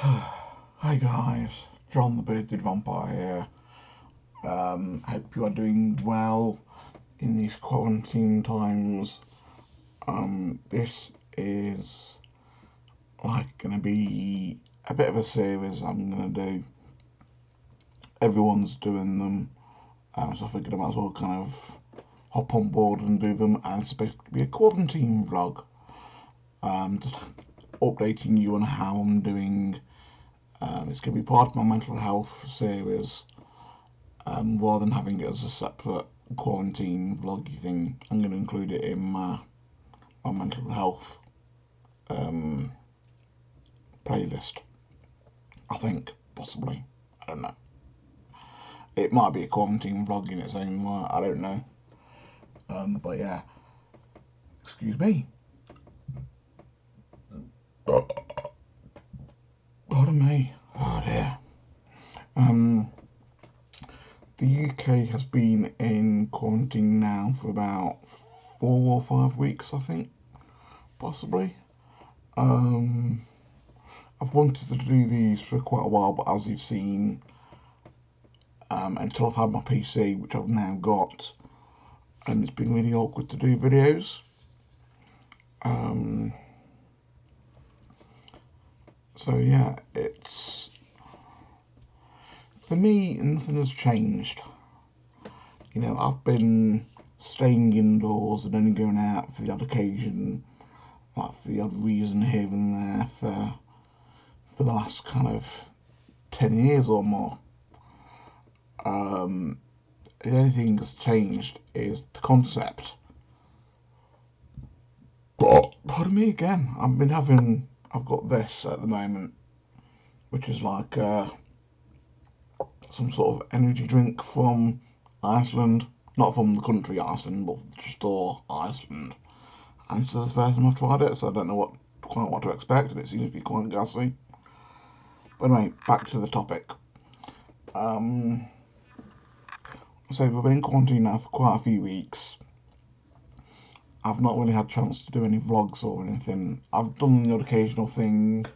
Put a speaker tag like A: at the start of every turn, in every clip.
A: Hi guys, John the Bearded Vampire here. Hope you are doing well in these quarantine times. This is going to be a bit of a series I'm going to do. Everyone's doing them, so I figured I might as well kind of hop on board and do them as basically a quarantine vlog. Just updating you on how I'm doing. It's going to be part of my mental health series. Rather than having it as a separate quarantine vloggy thing, I'm going to include it in my mental health um, playlist. I think, possibly. I don't know. It might be a quarantine vlog in its own right, I don't know. But yeah, excuse me. Pardon me. Oh dear. Um, the UK has been in quarantine now for about 4 or 5 weeks, I think, possibly. Um, I've wanted to do these for quite a while, but as you've seen, until I've had my PC, which I've now got, and it's been really awkward to do videos. Um, so yeah, it's for me, nothing has changed. You know, I've been staying indoors and only going out for the odd occasion, like for the odd reason here and there for the last kind of 10 years or more. Um, the only thing that's changed is the concept. But pardon me again. I've got this at the moment, which is like some sort of energy drink from Iceland, not from the country Iceland, but from the store Iceland. And it's the first time I've tried it, so I don't know quite what to expect, and it seems to be quite gassy. But anyway, back to the topic. Um, so we've been in quarantine now for quite a few weeks. I've not really had a chance to do any vlogs or anything. I've done the occasional thing,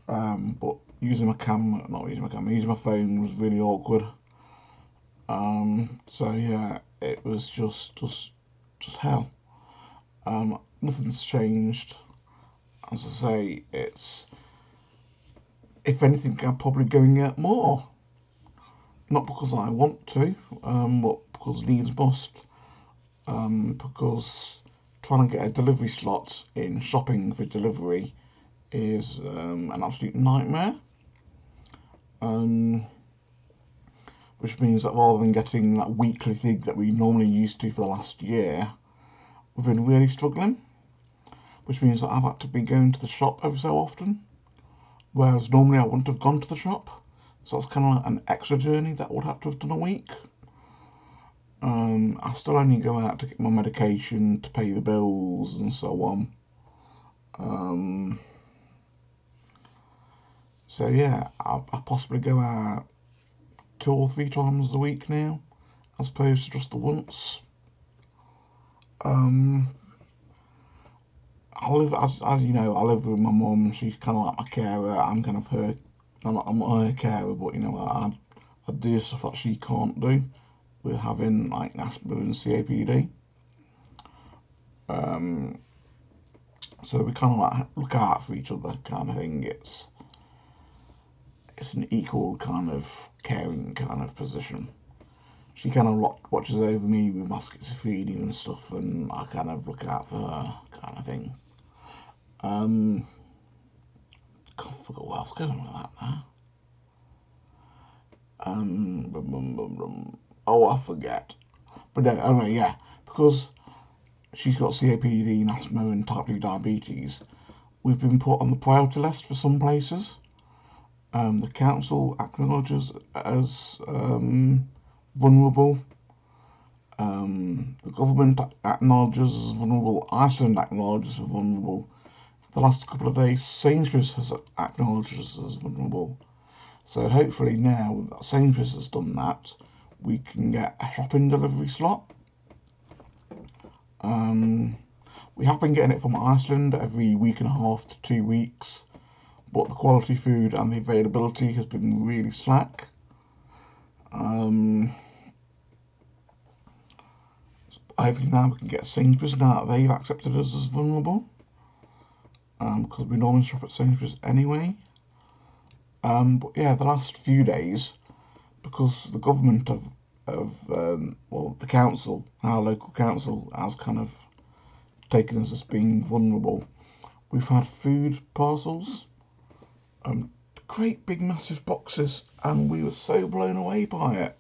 A: but using using my phone was really awkward. So yeah, it was just hell. Nothing's changed. As I say, it's if anything, I'm probably going out more. Not because I want to, but because needs must. Because trying to get a delivery slot in shopping for delivery is an absolute nightmare. Um, which means that rather than getting that weekly thing that we normally used to for the last year, we've been really struggling. Which means that I've had to be going to the shop every so often, whereas normally I wouldn't have gone to the shop. So it's kind of like an extra journey that I would have to have done a week. I still only go out to get my medication, to pay the bills, and so on. Um, so yeah, I possibly go out 2 or 3 times a week now, as opposed to just the once. Um, I live, as you know, I live with my mum. She's kind of like my carer. I'm kind of her. I'm not her carer, but you know, I do stuff that she can't do with having like asthma and COPD. Um, so we kind of like look out for each other, kind of thing. It's an equal kind of caring kind of position. She kind of watches over me with my schizophrenia and stuff, and I kind of look out for her, kind of thing. Um, I forgot what I was going with that now. Oh, I forget. But no, anyway, yeah, because she's got COPD and asthma and type 2 diabetes, we've been put on the priority list for some places. The council acknowledges as vulnerable. The government acknowledges as vulnerable. Iceland acknowledges as vulnerable. The last couple of days, Sainsbury's has acknowledged us as vulnerable. So hopefully now that Sainsbury's has done that, we can get a shopping delivery slot. We have been getting it from Iceland every week and a half to 2 weeks, but the quality food and the availability has been really slack. Hopefully now we can get Sainsbury's now that they've accepted us as vulnerable, because we normally shop at Sainsbury's anyway. But yeah, the last few days, because the government the council, our local council, has kind of taken us as being vulnerable. We've had food parcels, great big massive boxes, and we were so blown away by it.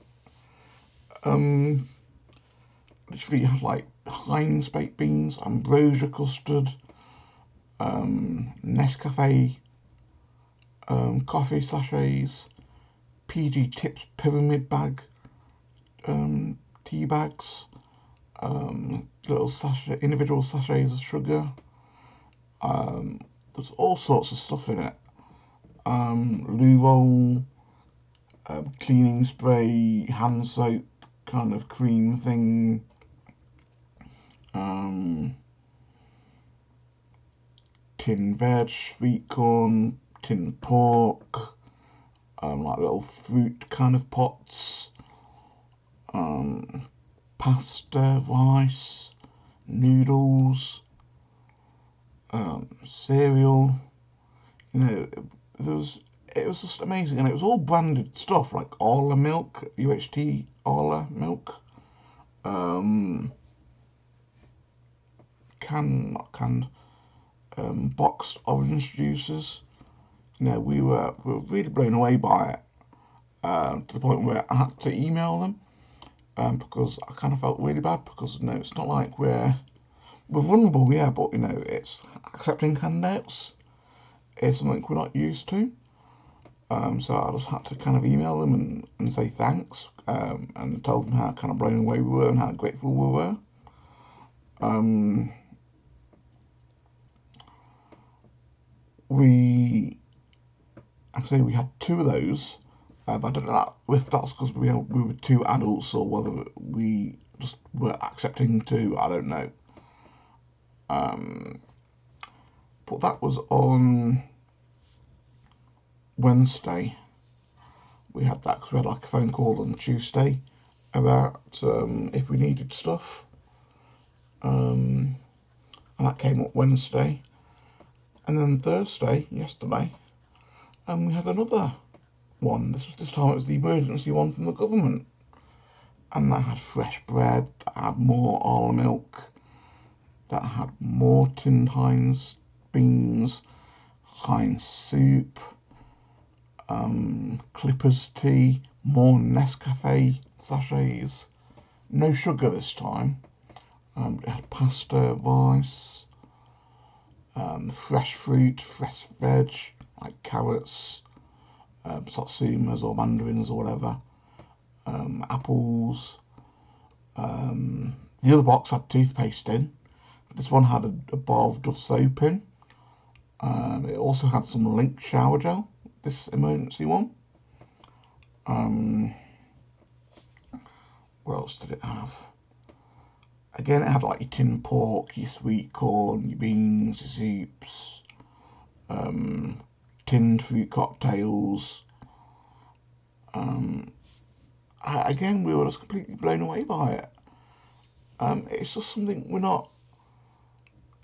A: Literally you had like Heinz baked beans, ambrosia custard, Nescafe coffee sachets, PG Tips pyramid bag tea bags, little individual sachets of sugar. There's all sorts of stuff in it. Loo roll, cleaning spray, hand soap kind of cream thing. Tin veg, sweet corn, tin pork, like little fruit kind of pots, pasta, rice, noodles, cereal. You know, it was just amazing, and it was all branded stuff like Arla milk, UHT Arla milk, boxed orange juices. You know, we were really blown away by it, to the point where I had to email them, because I kind of felt really bad, because you know, it's not like we're vulnerable, yeah, but you know, it's accepting handouts. It's something we're not used to. So I just had to kind of email them and say thanks, and tell them how kind of blown away we were and how grateful we were. We had two of those. But I don't know if that's because we were two adults or whether we just were accepting to. I don't know. But that was on Wednesday. We had that because we had like a phone call on Tuesday about if we needed stuff. And that came up Wednesday. And then Thursday, yesterday, we had another one. This time it was the emergency one from the government. And that had fresh bread, that had more Arla milk, that had more tinned Heinz beans, Heinz soup, Clippers tea, more Nescafe sachets, no sugar this time. It had pasta, rice, fresh fruit, fresh veg, like carrots, satsumas or mandarins or whatever, apples. The other box had toothpaste in. This one had a bar of Dove soap in. It also had some Link shower gel, this emergency one. What else did it have? Again, it had like your tin pork, your sweet corn, your beans, your soups, tinned fruit cocktails. Again, we were just completely blown away by it. It's just something we're not,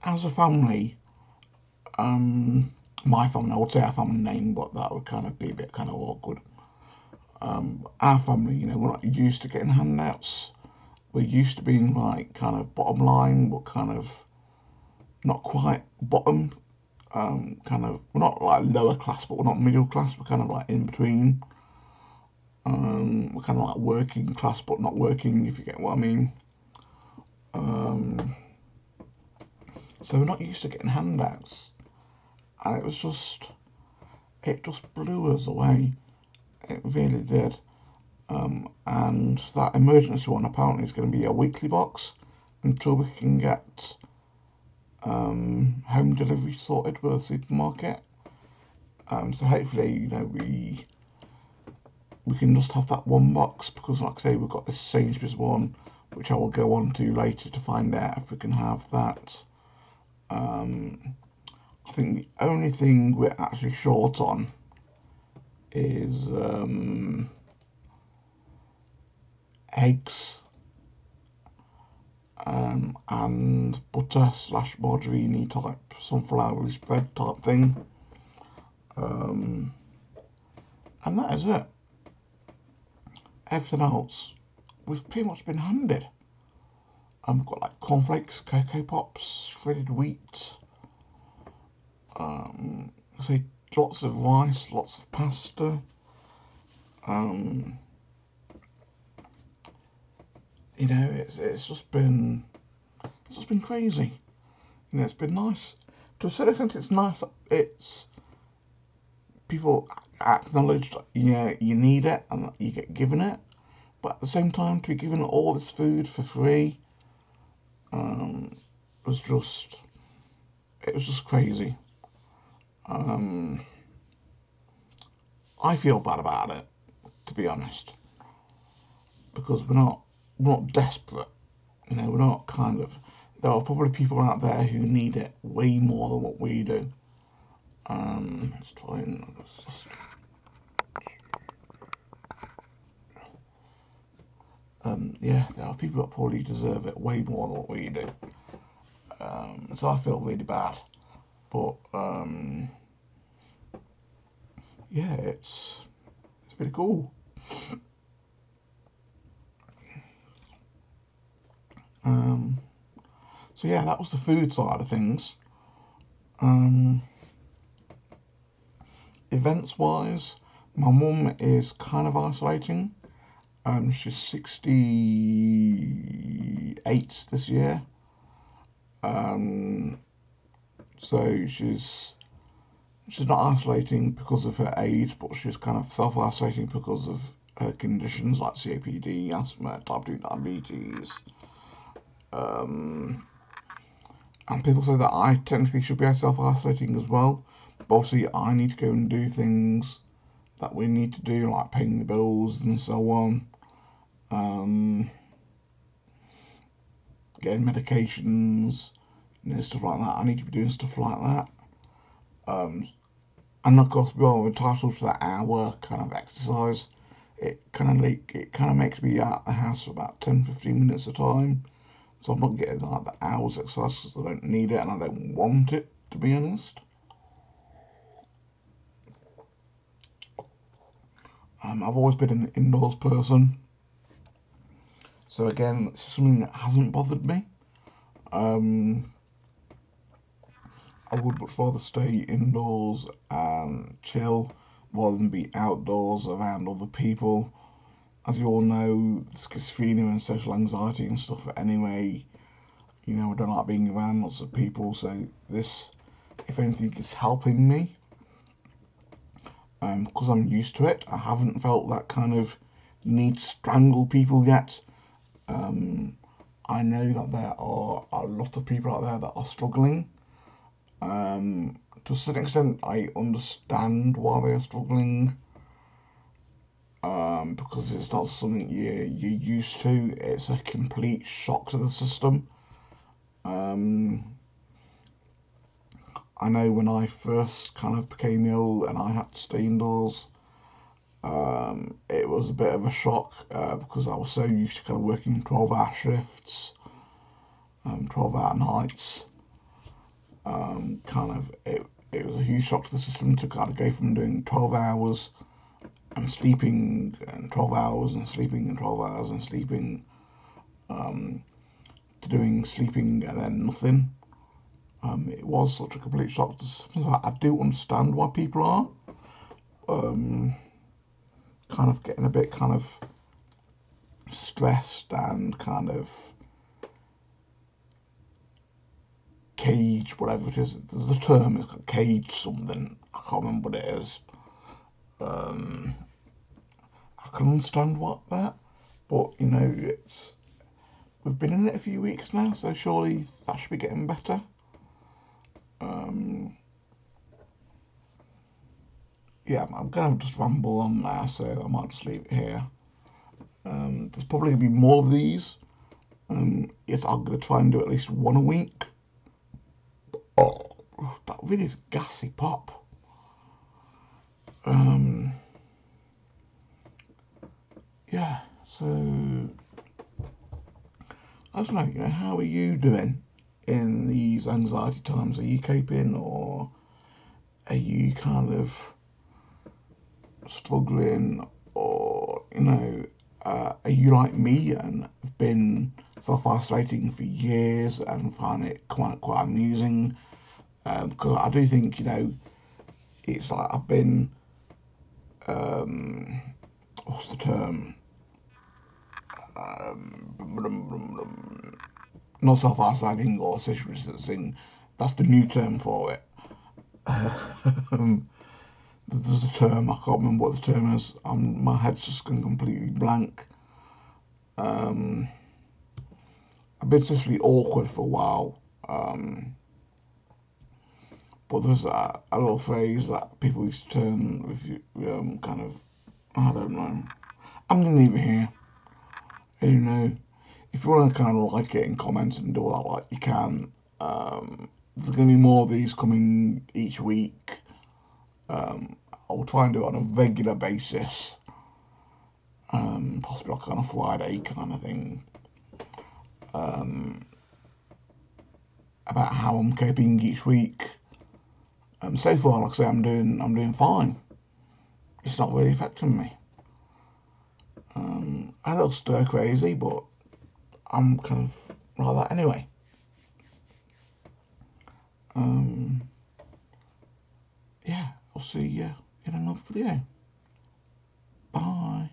A: as a family, my family, I would say our family name, but that would kind of be a bit kind of awkward. Our family, you know, we're not used to getting handouts. We're used to being like kind of bottom line, but kind of not quite bottom. Kind of, we're not like lower class, but we're not middle class. We're kind of like in between. We're kind of like working class, but not working, if you get what I mean. So we're not used to getting handouts, and it just blew us away. It really did. And that emergency one apparently is going to be a weekly box until we can get home delivery sorted with a supermarket. So hopefully, you know, we can just have that one box, because like I say, we've got this Sainsbury's one, which I will go on to later to find out if we can have that. I think the only thing we're actually short on is eggs and butter / margarine type sunflower spread type thing. And that is it. Everything else, we've pretty much been handed. We've got like cornflakes, Cocoa Pops, shredded wheat, say lots of rice, lots of pasta. You know, it's just been crazy. You know, it's been nice. To a certain extent, it's nice. It's people acknowledge that, you know, you need it and that you get given it, but at the same time, to be given all this food for free, was just crazy. I feel bad about it, to be honest, because we're not desperate. You know, we're not kind of. There are probably people out there who need it way more than what we do. Let's try and just. Yeah, there are people that probably deserve it way more than what we do. So I feel really bad, but yeah, it's pretty cool. So yeah, that was the food side of things. Events wise, my mum is kind of isolating. She's 68 this year. So she's not isolating because of her age, but she's kind of self-isolating because of her conditions like COPD, asthma, type 2 diabetes. And people say that I technically should be self-isolating as well. But obviously, I need to go and do things that we need to do, like paying the bills and so on. Getting medications, you know, stuff like that. I need to be doing stuff like that. And of course, we are entitled to that hour kind of exercise. It kind of makes me out of the house for about 10-15 minutes a time. So I'm not getting like the hours exercise because I don't need it and I don't want it, to be honest. I've always been an indoors person. So again, it's something that hasn't bothered me. I would much rather stay indoors and chill rather than be outdoors around other people. As you all know, schizophrenia and social anxiety and stuff anyway, you know, I don't like being around lots of people, so this, if anything, is helping me. Because I'm used to it, I haven't felt that kind of need to strangle people yet. I know that there are a lot of people out there that are struggling. To a certain extent, I understand why they are struggling. Because it's not something you're used to. It's a complete shock to the system. I know when I first kind of became ill and I had to stay indoors, it was a bit of a shock because I was so used to kind of working 12-hour shifts, 12-hour nights. It was a huge shock to the system to kind of go from doing 12 hours and sleeping and 12 hours and sleeping and 12 hours and sleeping to doing sleeping and then nothing. It was such a complete shock to the system. So I do understand why people are kind of getting a bit kind of stressed and kind of cage, whatever it is. There's a term, it's called cage something. I can't remember what it is. I can understand what that, but you know, we've been in it a few weeks now, so surely that should be getting better. Yeah, I'm gonna just ramble on now, so I might just leave it here. There's probably gonna be more of these. Yet I'm gonna try and do at least one a week. Oh, that really gassy pop. Yeah, so I don't know, how are you doing in these anxiety times? Are you coping, or are you kind of struggling, or are you like me and have been self-isolating for years and find it quite amusing? Because I do think it's like I've been what's the term? Not self-isolating or social distancing. That's the new term for it. There's a term, I can't remember what the term is. My head's just gone completely blank. I've been socially awkward for a while. But there's a little phrase that people used to turn with kind of, I don't know. I'm going to leave it here. If you want to kind of like it and comment and do all that, like you can. There's going to be more of these coming each week. I'll try and do it on a regular basis. Possibly like on a Friday kind of thing. About how I'm coping each week. So far, like I say, I'm doing fine. It's not really affecting me. A little stir crazy, but I'm kind of like that anyway. Yeah, I'll see you in another video. Bye.